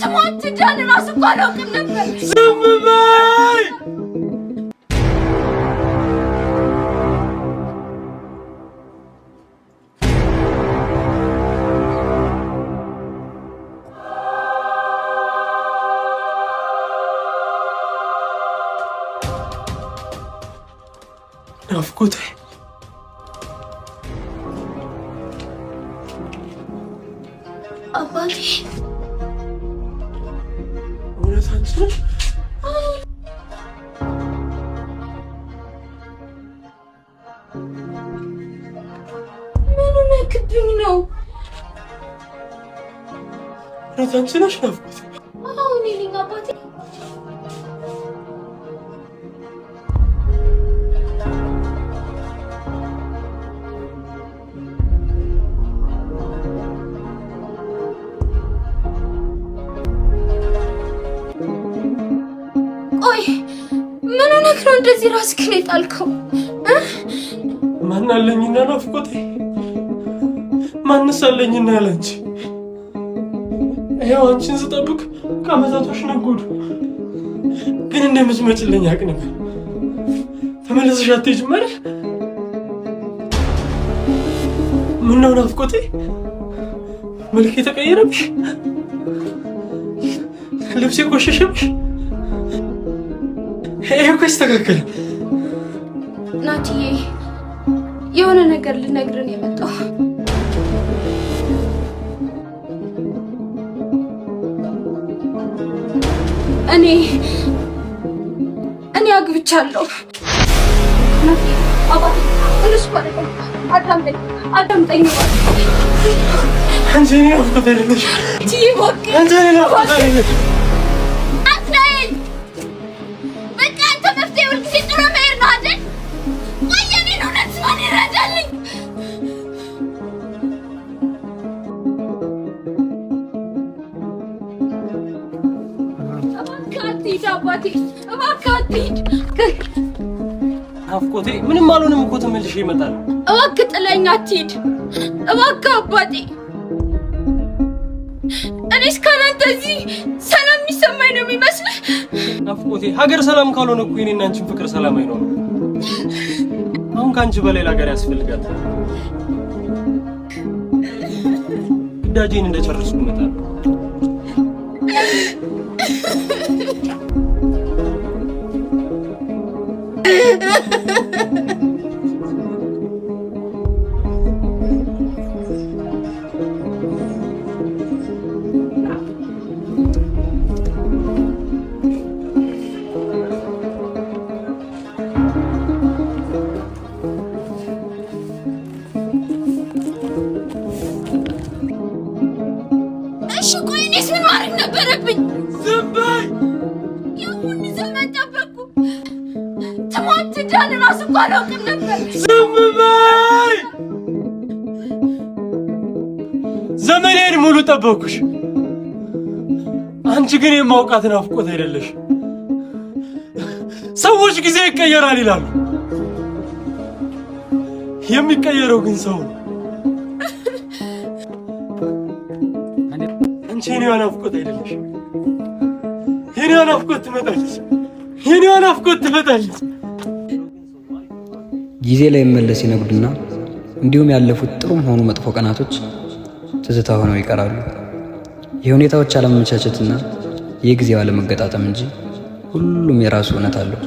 ትሞት ዳን ራስ እኮ አላውቅም ነበር። ዝም በይ። ናፍቆቴ አባቴ እውነት አንቺ ነሽ? ምን ነክብኝ ነው? እውነት አንቺ ነሽ ናፍቆቴ? አዎ እኔ ነኝ አባቴ። ምን ሆነህ ነው እንደዚህ ራስህን የጣልከው? ማን አለኝና ናፍቆቴ? ማንስ አለኝና ያለንቺ? ይኸው አንቺን ስጠብቅ ከዓመታቶች ነጎዱ። ግን እንደምትመጪልኝ አውቅ ነበር። ተመለስሽ አትሄጂም አይደል? ምነው ናፍቆቴ? መልኬ ተቀየረብሽ? ልብሴ ቆሸሸብሽ? ይሄ እኮ ይስተካከል። ናትዬ የሆነ ነገር ልነግርህ የመጣው እኔ አግብቻለሁ። ናትዬ አባቴ እነሱ ማለት ነው። አዳምጠኝ አንቺ እኔ ናፍቆቴ አይደለሽ። አንቺ እኔ ናፍቆቴ አይደለሽ። ናፍቆቴ ምንም አልሆንም እኮ ተመልሼ እመጣለሁ። እባክህ ጥለኸኝ አትሂድ። እባክህ አባቴ እኔስ ካላንተ እዚህ ሰላም የሚሰማኝ ነው የሚመስልህ? ናፍቆቴ ሀገር ሰላም ካልሆነ እኮ የእኔና አንቺን ፍቅር ሰላም አይኖርም። አሁን ከአንቺ በሌላ ሀገር ያስፈልጋታል። ግዳጄን እንደጨረስኩ እመጣለሁ። እሺ ቆይ እኔስ ምን ማድረግ ነበረብኝ? ዝም በይ። የሁሉ ዘመን ጠበቅኩ። ትሞት ዳን ራስ እኮ አላውቅም ነበር። ዝም በይ። ዘመኔን ሙሉ ጠበቅኩሽ። አንቺ ግን የማውቃት ናፍቆት አይደለሽ። ሰዎች ጊዜ ይቀየራል ይላሉ። የሚቀየረው ግን ሰው ነው። አንቺ የኔዋ ናፍቆት አይደለሽ። የኔዋ ናፍቆት ትመጣለች። የኔዋ ናፍቆት ትመጣለች። ጊዜ ላይ መለስ ይነጉድና እንዲሁም ያለፉት ጥሩም ሆኑ መጥፎ ቀናቶች ትዝታ ሆነው ይቀራሉ። የሁኔታዎች አለመመቻቸትና የጊዜው አለመገጣጠም እንጂ ሁሉም የራሱ እውነት አለው።